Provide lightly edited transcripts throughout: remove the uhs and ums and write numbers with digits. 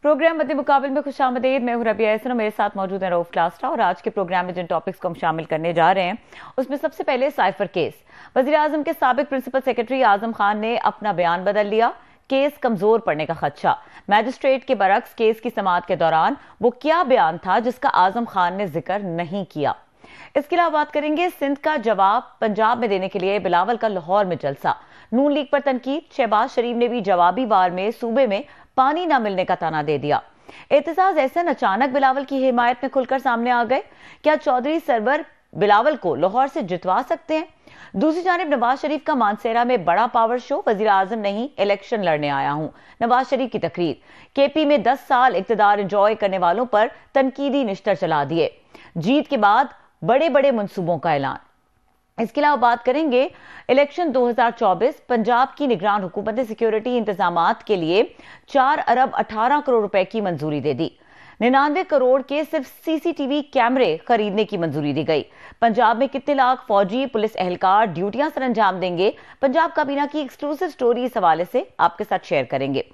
Programme मध्य मुकाबले में खुशामदीद। मैं हूं रबिया एहसन और मेरे साथ मौजूद है रऊफ क्लास्टा। और आज के प्रोग्राम में जिन टॉपिक्स को हम शामिल करने जा रहे हैं उसमें सबसे पहले साइफर केस। वजीर आजम के साबिक प्रिंसिपल सेक्रेटरी आजम खान ने अपना बयान बदल लिया। केस कमजोर पड़ने का खदशा। मैजिस्ट्रेट के बरक्स केस की समाअत के दौरान वो क्या बयान था जिसका आजम खान ने जिक्र नहीं किया। इसके अलावा बात करेंगे सिंध का जवाब पंजाब में देने के लिए बिलावल का लाहौर में जलसा। नून लीग पर तनकीद। शहबाज शरीफ ने भी जवाबी वार में सूबे में पानी न मिलने का ताना दे दिया। एहतजाज एहसन अचानक बिलावल की हिमायत में खुलकर सामने आ गए। क्या चौधरी सरवर बिलावल को लाहौर से जितवा सकते हैं? दूसरी जानिब नवाज शरीफ का मानसेरा में बड़ा पावर शो। वजीर आजम नहीं, इलेक्शन लड़ने आया हूं, नवाज शरीफ की तकरीर। केपी में 10 साल इक्तदार एंजॉय करने वालों पर तनकीदी निश्तर चला दिए। जीत के बाद बड़े बड़े मंसूबों का ऐलान। इसके अलावा बात करेंगे इलेक्शन 2024। पंजाब की निगरान हुकूमत ने सिक्योरिटी इंतजामात के लिए 4 अरब 18 करोड़ रुपए की मंजूरी दे दी। 99 करोड़ के सिर्फ सीसीटीवी कैमरे खरीदने की मंजूरी दी गई। पंजाब में कितने लाख फौजी पुलिस एहलकार ड्यूटियां सर अंजाम देंगे? पंजाब काबीना की एक्सक्लूसिव स्टोरी इस हवाले से आपके साथ शेयर करेंगे।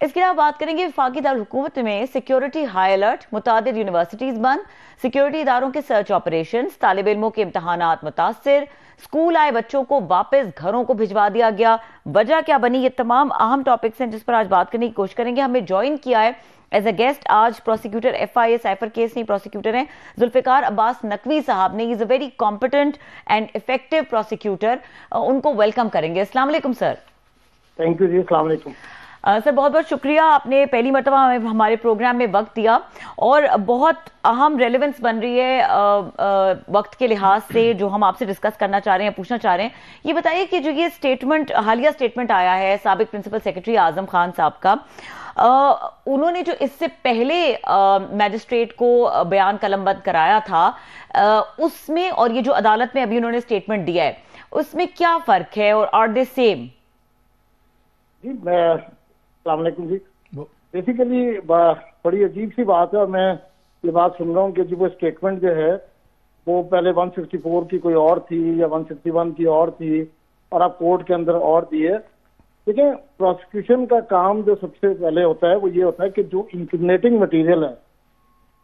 इसके अलावा बात करेंगे वफाकी दारुल हुकूमत में सिक्योरिटी हाई अलर्ट, मुतादिद यूनिवर्सिटीज बंद, सिक्योरिटी इदारों के सर्च ऑपरेशन, तालिब इल्मों के इम्तहानात मुतासिर, स्कूल आए बच्चों को वापस घरों को भिजवा दिया गया। वजह क्या बनी? ये तमाम अहम टॉपिक्स हैं जिस पर आज बात करने की कोशिश करेंगे। हमें ज्वाइन किया है एज अ गेस्ट आज प्रोसिक्यूटर FIA साइफर केस नहीं प्रोसिक्यूटर हैं जुल्फिकार अब्बास नकवी साहब ने। Is a very competent and effective prosecutor. उनको वेलकम करेंगे। अस्सलाम वालेकुम सर। थैंक यू जी। अस्सलाम वालेकुम सर, बहुत बहुत शुक्रिया, आपने पहली मरतबा हमारे प्रोग्राम में वक्त दिया और बहुत अहम रेलेवेंस बन रही है वक्त के लिहाज से जो हम आपसे डिस्कस करना चाह रहे हैं, पूछना चाह रहे हैं। ये बताइए कि जो ये स्टेटमेंट, हालिया स्टेटमेंट आया है साबिक प्रिंसिपल सेक्रेटरी आजम खान साहब का, उन्होंने जो इससे पहले मैजिस्ट्रेट को बयान कलमबंद कराया था उसमें और ये जो अदालत में अभी उन्होंने स्टेटमेंट दिया है उसमें क्या फर्क है और आर दे सेम? जी, अस्सलाम वालेकुम जी। बेसिकली बड़ी अजीब सी बात है और मैं ये बात सुन रहा हूँ कि जो वो स्टेटमेंट जो है वो पहले 164 की कोई और थी या 161 की और थी और आप कोर्ट के अंदर और दी है। देखिए, प्रोसिक्यूशन का काम जो सबसे पहले होता है वो ये होता है कि जो इंक्रिमिनेटिंग मटेरियल है,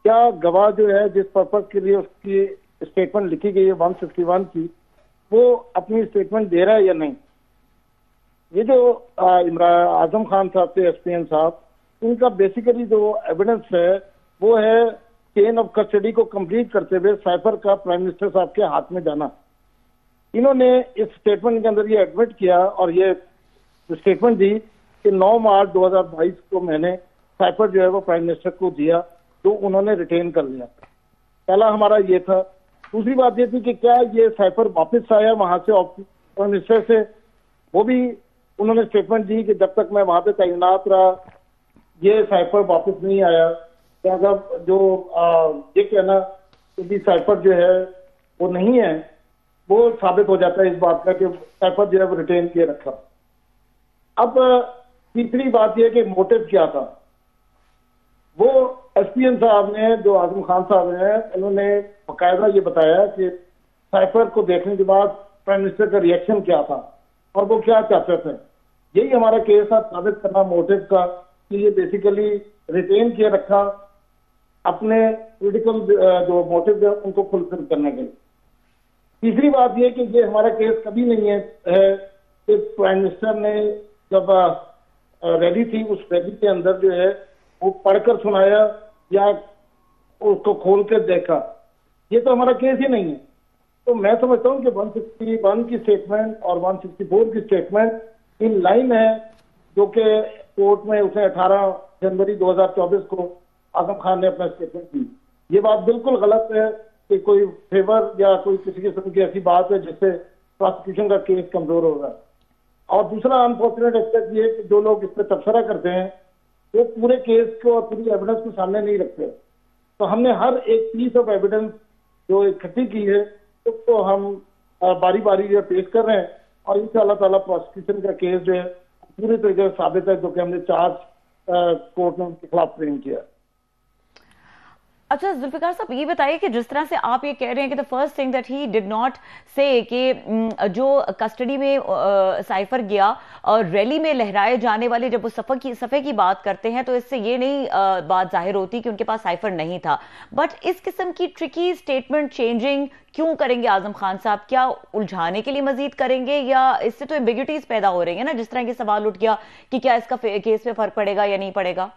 क्या गवाह जो है जिस पर्पज के लिए उसकी स्टेटमेंट लिखी गई है 161 की, वो अपनी स्टेटमेंट दे रहा है या नहीं। ये जो आजम खान साहब थे SPN साहब, इनका बेसिकली जो एविडेंस है वो है चेन ऑफ कस्टडी को कंप्लीट करते हुए साइफर का प्राइम मिनिस्टर साहब के हाथ में जाना। इन्होंने इस स्टेटमेंट के अंदर ये एडमिट किया और ये स्टेटमेंट दी कि 9 मार्च 2022 को मैंने साइफर जो है वो प्राइम मिनिस्टर को दिया, जो उन्होंने रिटेन कर लिया। पहला हमारा ये था। दूसरी बात ये थी कि क्या ये साइफर वापस आया वहां से प्राइम मिनिस्टर से, वो भी उन्होंने स्टेटमेंट दी कि जब तक मैं वहां पे तैनात रहा ये साइफर वापस नहीं आया। तो अगर जो ये कहना कि साइफर जो है वो नहीं है, वो साबित हो जाता है इस बात का कि साइफर जो है वो रिटेन किए रखा। अब तीसरी बात यह कि मोटिव क्या था, वो SPN साहब ने, जो आजम खान साहब हैं, उन्होंने बाकायदा ये बताया कि साइफर को देखने के बाद प्राइम मिनिस्टर का रिएक्शन क्या था और वो क्या चाहते थे। यही हमारा केस था, साबित करना मोटिव का कि ये बेसिकली रिटेन किए रखा अपने पॉलिटिकल जो मोटिव है उनको फुलफिल करने के लिए। तीसरी बात ये कि ये हमारा केस कभी नहीं है कि प्राइम मिनिस्टर ने जब रैली थी उस रैली के अंदर जो है वो पढ़कर सुनाया या उसको खोल कर देखा। ये तो हमारा केस ही नहीं है। तो मैं समझता हूँ कि 161 की स्टेटमेंट और 164 की स्टेटमेंट इन लाइन है, जो कि कोर्ट में उसने 18 जनवरी 2024 को आजम खान ने अपना स्टेटमेंट दी। ये बात बिल्कुल गलत है कि कोई फेवर या कोई किसी किस्म की ऐसी बात है जिससे प्रोसिक्यूशन का केस कमजोर हो रहा है। और दूसरा अनफॉर्चुनेट एस्पेक्ट ये कि जो लोग इस पर तबसरा करते हैं वो पूरे केस को और पूरी एविडेंस को सामने नहीं रखते। तो हमने हर एक पीस ऑफ एविडेंस जो इकट्ठी की है उसको हम बारी बारी जो पेश कर रहे हैं और इंशाअल्लाह ताला प्रोसिक्यूशन का केस जो है पूरी तरीके से साबित है, जो कि हमने चार्ज कोर्ट ने उनके खिलाफ फ्रेम किया। अच्छा जुल्फिकार साहब, ये बताइए कि जिस तरह से आप ये कह रहे हैं कि the first thing that he did not से कि जो कस्टडी में साइफर गया और रैली में लहराए जाने वाले जब वो सफ़े की बात करते हैं तो इससे ये नहीं बात जाहिर होती कि उनके पास साइफर नहीं था। बट इस किस्म की ट्रिकी स्टेटमेंट चेंजिंग क्यों करेंगे आजम खान साहब? क्या उलझाने के लिए मजीद करेंगे, या इससे तो एम्बिग्युइटीज पैदा हो रही है ना, जिस तरह के सवाल उठ गया कि क्या इसका केस पे फर्क पड़ेगा या नहीं पड़ेगा?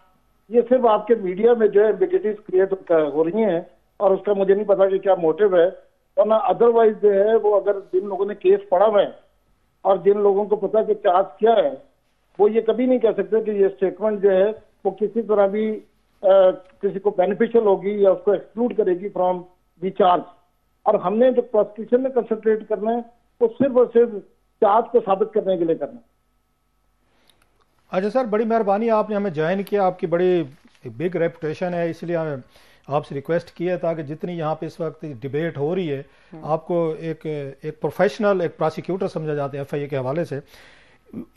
ये सिर्फ आपके मीडिया में जो है एम्बिग्युइटीज क्रिएट हो रही हैं और उसका मुझे नहीं पता कि क्या मोटिव है, वरना अदरवाइज जो है वो अगर जिन लोगों ने केस पढ़ा हुआ है और जिन लोगों को पता कि चार्ज क्या है, वो ये कभी नहीं कह सकते कि ये स्टेटमेंट जो है वो किसी तरह भी किसी को बेनिफिशियल होगी या उसको एक्सक्लूड करेगी फ्रॉम दी चार्ज। और हमने जो प्रोसिक्यूशन में कंसंट्रेट करना है वो सिर्फ और सिर्फ चार्ज को साबित करने के लिए करना है। अच्छा सर, बड़ी मेहरबानी, आपने हमें ज्वाइन किया, आपकी बड़ी बिग रेपुटेशन है, इसलिए हमें आपसे रिक्वेस्ट किया ताकि जितनी यहाँ पे इस वक्त डिबेट हो रही है आपको एक प्रोफेशनल, एक प्रोसिक्यूटर समझा जाता है FIA के हवाले से।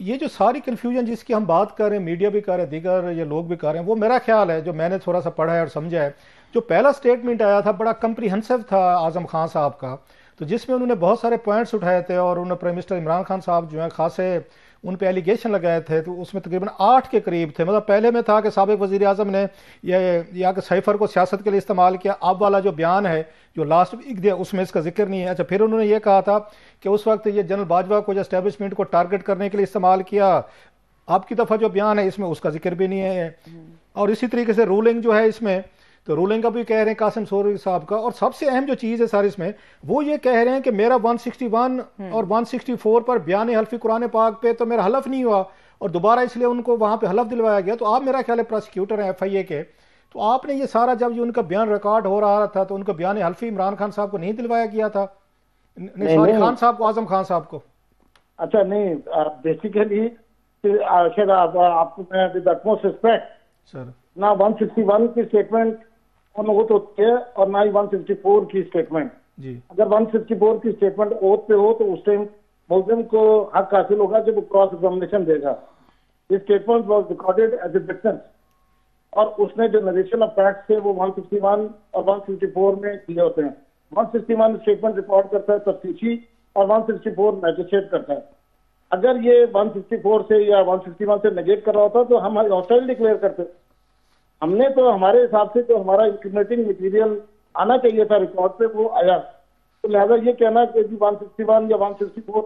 ये जो सारी कन्फ्यूजन जिसकी हम बात कर रहे हैं, मीडिया भी कर रहे हैं, दीगर ये लोग भी कर रहे हैं, वो मेरा ख्याल है जो मैंने थोड़ा सा पढ़ा है और समझा है, जो पहला स्टेटमेंट आया था बड़ा कंप्रीहेंसिव था आजम खान साहब का, तो जिसमें उन्होंने बहुत सारे पॉइंट्स उठाए थे और उन्होंने प्राइम मिनिस्टर इमरान खान साहब जो है खासे उन पे एलिगेशन लगाए थे, तो उसमें तकरीबन 8 के करीब थे। मतलब पहले में था कि साबिक वज़ीर आज़म ने या कि साइफर को सियासत के लिए इस्तेमाल किया। अब वाला जो बयान है जो लास्ट वीक दिया उसमें इसका जिक्र नहीं है। अच्छा, फिर उन्होंने ये कहा था कि उस वक्त ये जनरल बाजवा को जो एस्टेब्लिशमेंट को टारगेट करने के लिए इस्तेमाल किया। अब की दफ़ा जो बयान है इसमें उसका जिक्र भी नहीं है। और इसी तरीके से रूलिंग जो है इसमें, तो रूलिंग का भी कह रहे हैं कासिम सोरी साहब का। और सबसे अहम जो चीज़ है सर इसमें, वो ये कह रहे हैं कि मेरा 161 और 164 पर बयान हल्फी कुरान पाक पे तो मेरा हलफ नहीं हुआ और दोबारा इसलिए उनको वहाँ पे हलफ दिलवाया गया। तो आप मेरा ख्याल है प्रोसिक्यूटर हैं FIA के, तो आपने ये सारा जब ये उनका बयान रिकॉर्ड हो रहा था तो उनका बयान हल्फी इमरान खान साहब को नहीं दिलवाया गया था? नहीं, सॉरी, खान साहब को, आजम खान साहब को। अच्छा नहीं, बेसिकली शायद आपको मैं विद अटमोस्ट रिस्पेक्ट सर, ना 161 की स्टेटमेंट ओथ होती है और ना ही 164 की स्टेटमेंट जी। अगर 164 की स्टेटमेंट ओथ पे हो तो उस टाइम मुल्जिम को हक हासिल होगा जब वो क्रॉस एग्जामिनेशन देगा। This statement was recorded as a witness और उसने जो नरेशन ऑफ फैक्ट्स थे वो 161 और 164 में दिए होते हैं। 161 स्टेटमेंट रिकॉर्ड करता है तफ्तीशी और 164 मैजिस्ट्रेट करता है। अगर ये 164 से या 161 से नेगेट कर रहा होता तो हम हॉस्टाइल डिक्लेयर करते। हमने तो हमारे हिसाब से तो हमारा इंक्रिमिनेटिंग मटेरियल आना चाहिए था रिकॉर्ड पे, वो आया। तो लिहाजा ये कहना कि 161 या 164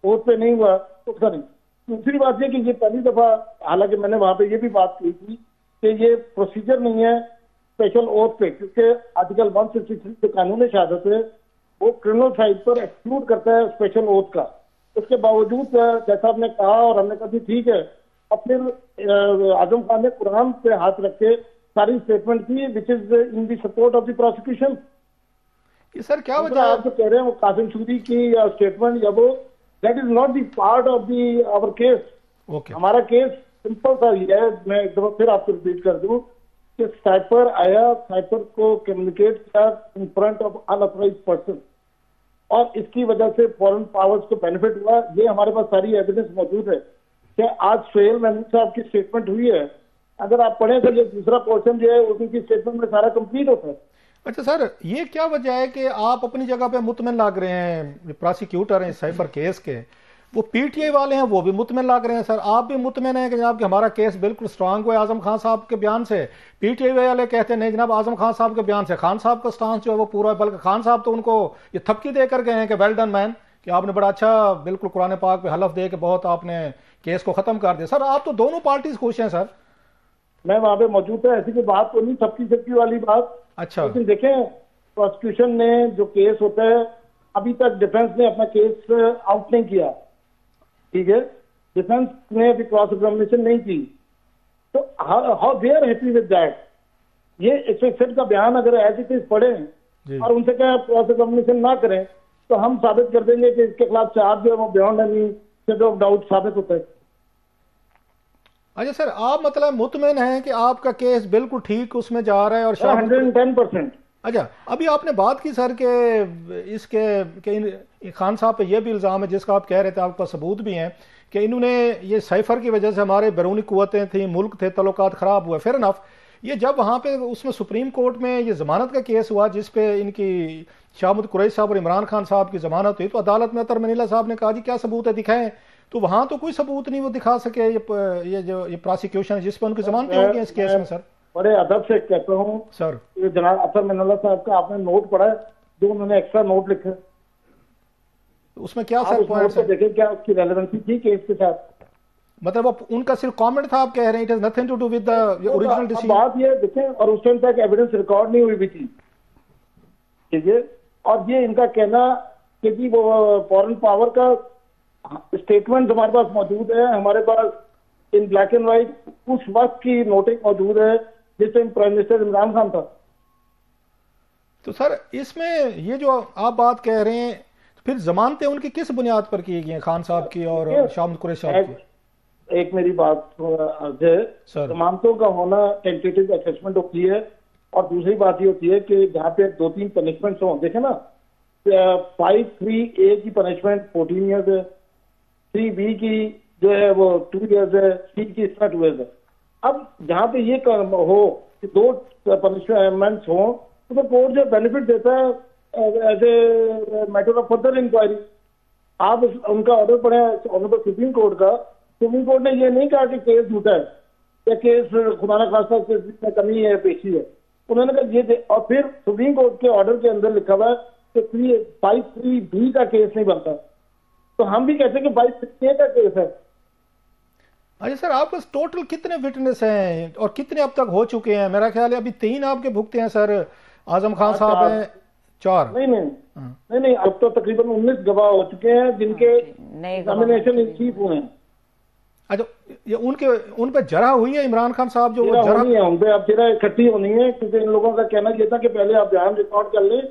ओथ पे नहीं हुआ तो उसका नहीं। दूसरी बात ये कि ये पहली दफा, हालांकि मैंने वहां पे ये भी बात की थी कि ये प्रोसीजर नहीं है स्पेशल ओथ पे, क्योंकि आर्टिकल 163 जो कानून शहादत है वो क्रिमिनल साइड पर एक्सक्लूड करता है स्पेशल ओथ का। उसके बावजूद जैसा आपने कहा और हमने कहा ठीक है, और फिर आजम खान ने कुरान पे हाथ रख के सारी स्टेटमेंट की which is in the support of the prosecution. Sir क्या वजह आप जो कह रहे हैं वो कासिम सूरी की या स्टेटमेंट या वो, that is not the part of the our case. हमारा केस सिंपल सा ही है। मैं एक दफा फिर आपको रिपीट कर दूं कि साइफर आया, साइफर को कम्युनिकेट किया in front of unauthorized person और इसकी वजह से फॉरेन पावर्स को बेनिफिट हुआ। ये हमारे पास सारी एविडेंस मौजूद है कि आज सोहेल महमूद साहब की स्टेटमेंट हुई है। अगर आप पढ़ें तो ये दूसरा पोर्शन जो है उनकी स्टेटमेंट में सारा कंप्लीट होता है। अच्छा सर, ये क्या वजह है कि आप अपनी जगह पे मुतमिन लग रहे हैं, प्रोसिक्यूटर हैं साइफर केस के, वो PTI वाले हैं वो भी मुतमिन लग रहे हैं। सर आप भी मुतमिन हैं कि जनाब कि हमारा केस बिल्कुल स्ट्रांग हुआ आजम खान साहब के बयान से? PTI वाले कहते हैं नहीं जनाब, आजम खान साहब के बयान से खान साहब का स्टांस जो है वो पूरा है, बल्कि खान साहब तो उनको ये थपकी देकर गए हैं कि वेल डन मैन, कि आपने बड़ा अच्छा बिल्कुल कुरान पाक पे हलफ दे के बहुत आपने केस को खत्म कर दिया। सर आप तो दोनों पार्टीज खुश हैं सर। मैं वहां पे मौजूद था, ऐसी कोई बात तो नहीं थपकी थपकी वाली बात। अच्छा, लेकिन देखें प्रोसिक्यूशन ने जो केस होता है, अभी तक डिफेंस ने अपना केस आउट नहीं किया, ठीक है, डिफेंस ने अभी क्रॉस एग्जामिनेशन नहीं की, तो how they are happy with that. ये 161 का बयान अगर एज इट इज पढ़े और उनसे क्या क्रॉस एग्जामिनेशन ना करें तो हम साबित कर देंगे कि इसके खिलाफ चार्ज जो है वो beyond any shadow of doubt साबित होता है। अच्छा सर, आप मतलब मुतमिन हैं कि आपका केस बिल्कुल ठीक उसमें जा रहा है और 110%। अच्छा, अभी आपने बात की सर के इसके खान साहब पे ये भी इल्ज़ाम है जिसका आप कह रहे थे, आपके पास सबूत भी हैं कि इन्होंने ये साइफर की वजह से हमारे बैरूनी कुव्वतें थी, मुल्क थे, तल्लुकात ख़राब हुए। फेयर इनफ, ये जब वहां पे उसमें सुप्रीम कोर्ट में ये जमानत का केस हुआ जिसपे इनकी शाहमुद कुरैशी साहब और इमरान खान साहब की जमानत हुई, तो अदालत में अतर मनीला साहब ने कहा जी क्या सबूत है दिखाएं, तो वहां तो कोई सबूत नहीं वो दिखा सके। ये प्रोसिक्यूशन है जिस पर उनकी जमानतें होंगी इस केस में। सर बड़े अदब से कहता हूँ सर, ये जनाब अतर मनीला साहब का आपने नोट पढ़ा है जो उन्होंने एक्स्ट्रा नोट लिखा, उसमें क्या सर पॉइंट्स है? देखें क्या उसकी रेलेवेंसी थी केस के साथ। मतलब वो उनका सिर्फ कमेंट था, आप कह रहे हैं it has nothing to do with the original decision. बात ये देखें, और उस टाइम तक एविडेंस रिकॉर्ड नहीं हुई भी थी, ठीक है। और ये इनका कहना कि जी वो फॉरेन पावर का स्टेटमेंट हमारे पास मौजूद है, हमारे पास इन ब्लैक एंड व्हाइट उस वक्त की नोटिस मौजूद है जिस time prime minister Imran Khan था। तो सर इसमें ये जो आप बात कह रहे हैं, फिर जमानतें उनकी किस बुनियाद पर की गई हैं, खान साहब की और शाहमुद कुरैशी साहब की? एक मेरी बात है, जमानतों का होना टेंटेटिव असेसमेंट होती है, और दूसरी बात ये होती है कि जहाँ पे 2-3 पनिशमेंट्स हों, देखे ना 5(3)(a) की पनिशमेंट 14 ईयर्स है, 3(b) की जो है वो 2 ईयर्स है, C की इसका 2 ईयर्स है। अब जहाँ पे ये हो कि 2 पनिशमेंट्स हो तो कोर्ट जो बेनिफिट देता है as a matter of further inquiry. आप उनका ऑर्डर पढ़े ऑनरेबल सुप्रीम कोर्ट का, सुप्रीम कोर्ट ने ये नहीं कहा कि केस झूठा है या केस खुदा ना खास्ता में कमी है, पेशी है। उन्होंने कहा ये और फिर सुप्रीम कोर्ट के ऑर्डर के अंदर लिखा हुआ है कि 5(3)(b) का केस नहीं बनता, तो हम भी कहते हैं कि 5(3)(a) का केस है। अच्छा सर, आपके टोटल कितने विटनेस हैं और कितने अब तक हो चुके हैं? मेरा ख्याल है अभी 3 आपके भुगते हैं सर, आजम खान साहब हैं 4। नहीं, अब तो तकरीबन 19 गवाह हो चुके हैं जिनके एग्जामिनेशन इन चीफ हुए हैं। अच्छा, ये उन पे जरा हुई है इमरान खान साहब जो जरा होनी है, उन पे अब जरा इकट्ठी होनी है, क्योंकि इन लोगों का कहना ये था कि पहले आप बयान रिकॉर्ड कर लें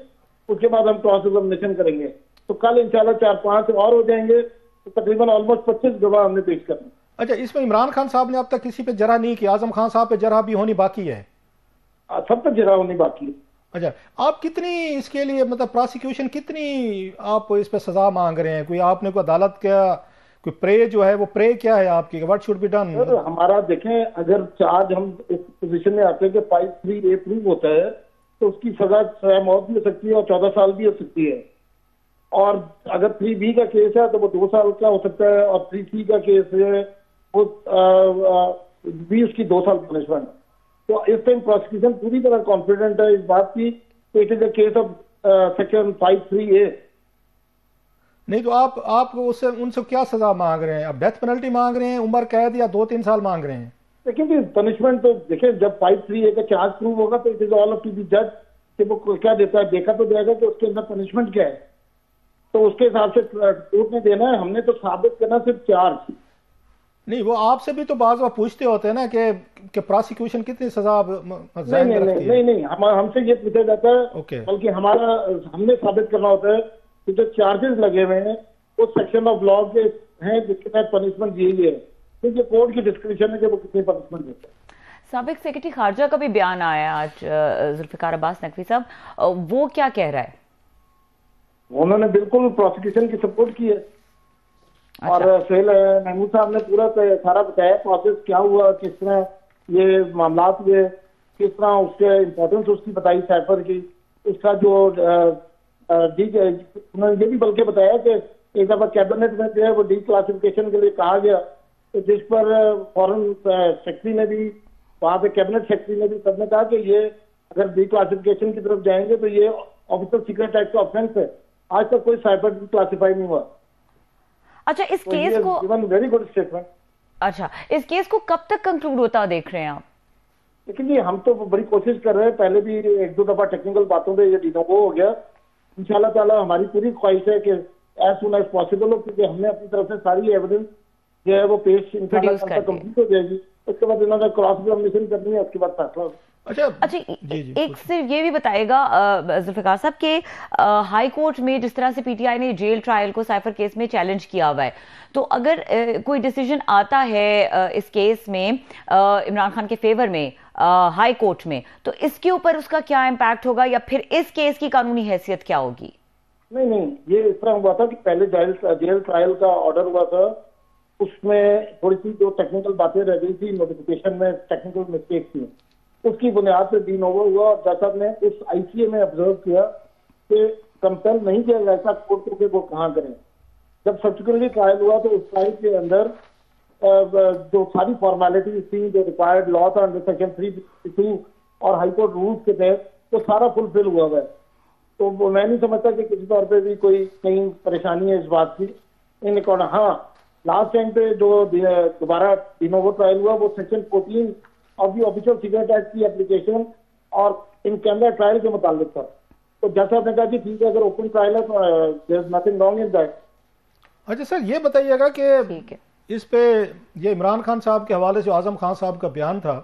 उसके बाद हम क्रॉस एग्जामिनेशन करेंगे, तो कल इंशाल्लाह 4-5 और हो जाएंगे, तो तकरीबन ऑलमोस्ट 25 गवाह हमने पेश करना। अच्छा, इसमें इमरान खान साहब ने अब तक किसी पे जरा नहीं की, आजम खान साहब पे जरा भी होनी बाकी है? सब पे जरा होनी बाकी है। अच्छा, आप कितनी इसके लिए मतलब प्रोसिक्यूशन कितनी आप इस पे सजा मांग रहे हैं? कोई आपने कोई अदालत का कोई प्रे जो है वो प्रे क्या है आपकी, व्हाट शुड बी डन? हमारा देखें, अगर चार्ज हम इस पोजीशन में आते हैं कि 5(3)(a) प्रूव होता है तो उसकी सजा मौत भी हो सकती है और 14 साल भी हो सकती है, और अगर 3(b) का केस है तो वो 2 साल का हो सकता है, और 3(c) का केस है वो भी उसकी 2 साल पनिशमेंट। तो इस टाइम प्रोसिक्यूशन पूरी तरह कॉन्फिडेंट है इस बात की it is a case of section 5(3)(a)। नहीं तो आप उससे उनसे क्या सजा मांग रहे हैं? आप डेथ पेनल्टी मांग रहे हैं, उम्र कैद, या 2-3 साल मांग रहे हैं? देखिए पनिशमेंट तो देखिए, जब 5(3)(a) का चार्ज प्रूव होगा तो it is all up to the जज कि वो क्या देता है। देखा तो जाएगा कि उसके अंदर पनिशमेंट क्या है, तो उसके हिसाब से कोर्ट ने देना है। हमने तो साबित करना सिर्फ चार्ज। नहीं, वो आपसे भी तो बार बार पूछते होते हैं ना कि प्रोसिक्यूशन कितनी सजा नहीं, हमसे ये पूछा जाता है, बल्कि हमने साबित करना होता है कि जो चार्जेस लगे हुए हैं वो सेक्शन ऑफ लॉ के हैं जिसके तहत पनिशमेंट दी गई है, क्योंकि कोर्ट की डिस्क्रिप्शन है कि वो कितनी पनिशमेंट देते हैं। साबिक सेक्रेटरी खारजा का भी बयान आया आज, जुल्फिकार अब्बास नकवी साहब, वो क्या कह रहा है? उन्होंने बिल्कुल प्रोसिक्यूशन की सपोर्ट की है। अच्छा। और सुहेल महमूद साहब ने पूरा सारा बताया प्रोसेस क्या हुआ, किस तरह ये मामला हुए, किस तरह उसके इम्पोर्टेंस उसकी बताई साइफर की, उसका जो उन्होंने ये भी बल्कि बताया कि एक दफा कैबिनेट में जो है वो डिक्लासिफिकेशन के लिए कहा गया, तो जिस पर फॉरेन सेक्रेटरी ने भी, वहां पे कैबिनेट सेक्रेटरी ने भी सबने कहा कि ये अगर डिक्लासिफिकेशन की तरफ जाएंगे तो ये ऑफिसर सीक्रेट एक्ट का ऑफेंस है। आज तक कोई साइफर डिक्लासिफाई नहीं हुआ। अच्छा, इस केस को वेरी गुड स्टेटमेंट। अच्छा, इस केस को कब तक कंक्लूड होता देख रहे हैं आप? लेकिन ये हम तो बड़ी कोशिश कर रहे हैं, पहले भी 1-2 दफा टेक्निकल बातों पे ये डिनोवो हो गया। इंशाल्लाह ताला हमारी पूरी ख्वाहिश है कि एज सुन एज पॉसिबल हो, क्योंकि हमने अपनी तरफ से सारी एविडेंस जो है वो पेश इंशाल्लाह कंप्लीट हो जाएगी। उसके बाद इन्होंने क्रॉस एग्जामिनेशन करनी है, उसके बाद फैसला। अच्छा, एक सिर्फ ये भी बताएगा जुल्फिकार साहब के हाई कोर्ट में जिस तरह से पीटीआई ने जेल ट्रायल को साइफर केस में चैलेंज किया हुआ है, तो अगर कोई डिसीजन आता है इस केस में इमरान खान के फेवर में हाई कोर्ट में, तो इसके ऊपर उसका क्या इम्पैक्ट होगा, या फिर इस केस की कानूनी हैसियत क्या होगी? नहीं, ये इस तरह हुआ था कि पहले जेल ट्रायल का ऑर्डर हुआ था, उसमें थोड़ी सी जो टेक्निकल बातें रह गई थी, नोटिफिकेशन में टेक्निकल मिस्टेक थी, उसकी बुनियाद पे डी नोवो हुआ और जज साहब ने उस आईसीए में ऑब्जर्व किया कि कंपेल नहीं किया जाता कोर्ट को कि वो कहाँ करें। जब सब्सिक्वेंटली ट्रायल हुआ तो उस ट्रायल के अंदर जो सारी फॉर्मेलिटीज थी जो रिक्वायर्ड लॉ था अंडर सेक्शन 352 और हाईकोर्ट रूल्स के तहत तो सारा फुलफिल हुआ है। तो वो मैं नहीं समझता कि किसी तौर पे भी कोई कहीं परेशानी है इस बात की। इन अकॉर्डिंग हाँ, लास्ट टाइम पे जो दोबारा डिनोवो ट्रायल हुआ वो section 14 of the official cigarette act की एप्लीकेशन और इन कैमरा ट्रायल के मुताबिक था। तो जैसा आपने कहा कि ठीक है, अगर ओपन ट्रायल है तो there is nothing wrong in that. अच्छा सर, ये बताइएगा कि इस पे ये इमरान खान साहब के हवाले से आजम खान साहब का बयान था,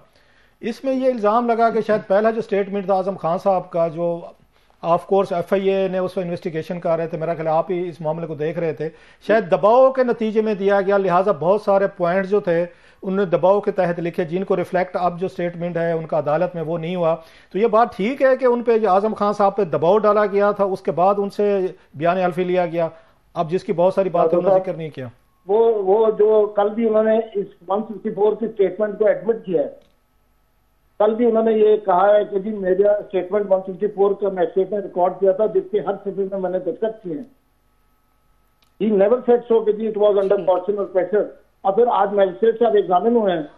इसमें ये इल्ज़ाम लगा कि शायद पहला जो स्टेटमेंट था आजम खान साहब का, जो ऑफ कोर्स FIA ने उस पर इन्वेस्टिगेशन कर रहे थे, मेरा ख्याल आप ही इस मामले को देख रहे थे, शायद दबाव के नतीजे में दिया गया, लिहाजा बहुत सारे पॉइंट्स जो थे उन्होंने दबाव के तहत लिखे जिनको रिफ्लेक्ट अब जो स्टेटमेंट है उनका अदालत में वो नहीं हुआ। तो ये बात ठीक है कि उन पे आजम खान साहब पे दबाव डाला गया था, उसके बाद उनसे बयान अल्फी लिया गया, अब जिसकी बहुत सारी बातें उन्होंने जिक्र नहीं किया। वो जो कल भी उन्होंने इस 164 की स्टेटमेंट को एडमिट किया है, कल भी उन्होंने ये कहा है कि जी मेरा स्टेटमेंट 164 का मैं स्टेटमेंट रिकॉर्ड किया था जिसके हर सिटी में मैंने दस्तखत किए हैं। ही नेवर सेड सो कि जी इट वाज अंडर टॉर्चर और प्रेशर। और फिर आज मैजिस्ट्रेट साहब एग्जामिन हुए हैं,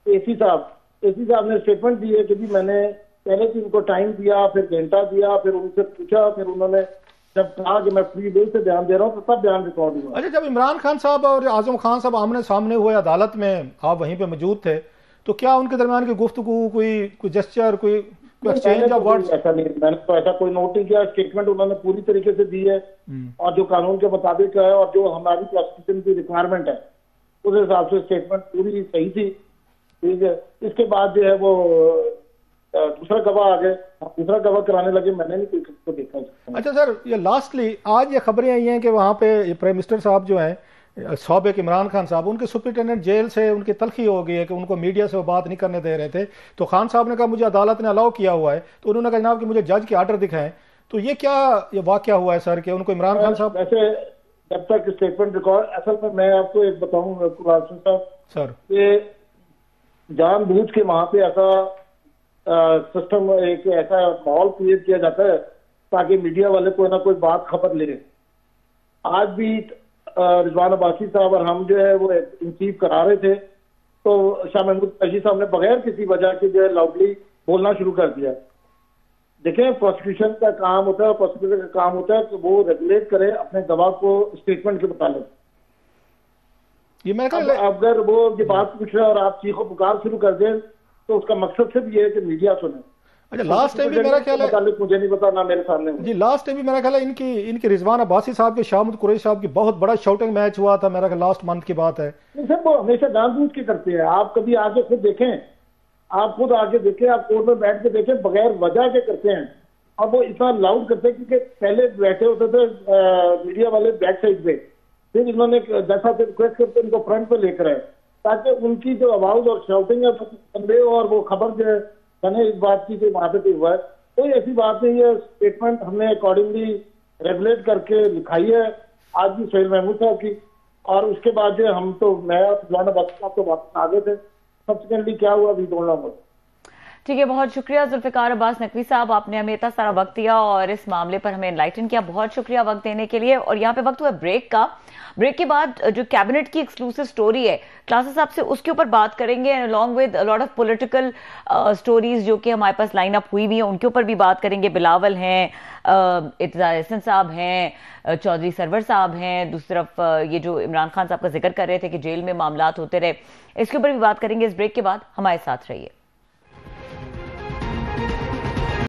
एसी साहब ने स्टेटमेंट दी है कि जी मैंने पहले भी उनको टाइम दिया, फिर घंटा दिया, फिर उनसे पूछा, फिर उन्होंने जब कहा कि मैं फ्री विल से बयान दे रहा हूँ तो तब बयान रिकॉर्ड हुआ। अच्छा, जब इमरान खान साहब और आजम खान साहब आमने सामने हुए अदालत में, आप वहीं पे मौजूद थे, तो क्या उनके दरमियान की गुफ्तगू, कोई जेस्चर, कोई एक्सचेंज ऑफ वर्ड्स? ऐसा नहीं, मैंने तो ऐसा कोई नोट नहीं किया। स्टेटमेंट उन्होंने पूरी तरीके से दी है और जो कानून के मुताबिक है और जो हमारी प्रोसिक्यूशन की रिक्वायरमेंट है उस हिसाब से स्टेटमेंट पूरी सही थी। ठीक है, इसके बाद जो है वो दूसरा गवाह आ गए, दूसरा गवाह कराने लगे, मैंने नहीं कुछ देखा। अच्छा सर, ये लास्टली आज ये खबरें आई हैं कि वहाँ पे प्राइम मिनिस्टर साहब जो हैं साबिक इमरान खान साहब, उनके सुप्रिटेंडेंट जेल से उनकी तलखी हो गई है कि उनको मीडिया से वो बात नहीं करने दे रहे थे। तो खान साहब ने कहा मुझे अदालत ने अलाउ किया हुआ है, तो उन्होंने कहा जनाब कि मुझे जज के आर्डर दिखाएं। तो ये क्या ये वाकया हुआ है सर कि उनको इमरान खान साहब? वैसे जब तक स्टेटमेंट रिकॉर्ड, असल में मैं आपको एक बताऊं साहब सर, कि जानबूझ के वहां पे ऐसा सिस्टम, एक ऐसा माहौल क्रिएट किया जाता है ताकि मीडिया वाले कोई ना कोई बात खबर ले। आज भी रिजवान अब्बासी साहब और हम जो है वो इंसीव करा रहे थे तो शाह महमूद कुरैशी साहब ने बगैर किसी वजह के जो है लाउडली बोलना शुरू कर दिया। देखें, प्रोसिक्यूशन का काम होता है, प्रोसिक्यूटर का काम होता है कि वो रेगुलेट करे अपने गवाह को स्टेटमेंट के मुताबिक। ये मैं अगर वो ये बात पूछ रहे और आप चीखो पुकार शुरू कर दें तो उसका मकसद सिर्फ ये है कि मीडिया सुने। अच्छा, लास्ट टाइम भी मेरा ख्याल है, मुझे नहीं पता ना मेरे सामने जी, लास्ट टाइम भी मेरा ख्याल है इनकी रिजवान अब्बासी साहब के शाह महमूद कुरैशी साहब की बहुत बड़ा शॉटिंग मैच हुआ था, मेरा ख्याल लास्ट मंथ की बात है। सर वो हमेशा जानबूझ के करते हैं। आप कभी आगे खुद देखें, आप खुद आगे देखें, आप कोर्ट में बैठ के देखें, बगैर वजह के करते हैं। अब वो इतना लाउड करते हैं क्योंकि पहले बैठे होते थे मीडिया वाले बैक साइड पे, फिर इन्होंने जैसा रिक्वेस्ट करते इनको फ्रंट पे लेकर आए ताकि उनकी जो आवाज और शाउटिंग है कन्वे और वो खबर जो है बने इस बात की वहां पे हुआ है। कोई ऐसी बात नहीं है। स्टेटमेंट हमने अकॉर्डिंगली रेगुलेट करके लिखाई है आज भी सोहेल महमूद साहब की, और उसके बाद जो हम तो मैं रिजवान अब्बासी साहब तो वापस आ गए थे। सब्सिक्वेंटली क्या हुआ अभी डोंट नो। ठीक है, बहुत शुक्रिया जुल्फिकार अब्बास नकवी साहब, आपने हमें इतना सारा वक्त दिया और इस मामले पर हमें एनलाइटन किया। बहुत शुक्रिया वक्त देने के लिए। और यहाँ पे वक्त हुआ ब्रेक का। ब्रेक के बाद जो कैबिनेट की एक्सक्लूसिव स्टोरी है क्लासेस साहब से, उसके ऊपर बात करेंगे along with lot of political stories जो कि हमारे पास लाइन अप हुई भी है, उनके ऊपर भी बात करेंगे। बिलावल हैं, इत्तेज़ार एहसन साहब हैं, चौधरी सरवर साहब हैं, दूसरी तरफ ये जो इमरान खान साहब का जिक्र कर रहे थे कि जेल में मामलात होते रहे, इसके ऊपर भी बात करेंगे। इस ब्रेक के बाद हमारे साथ रहिए।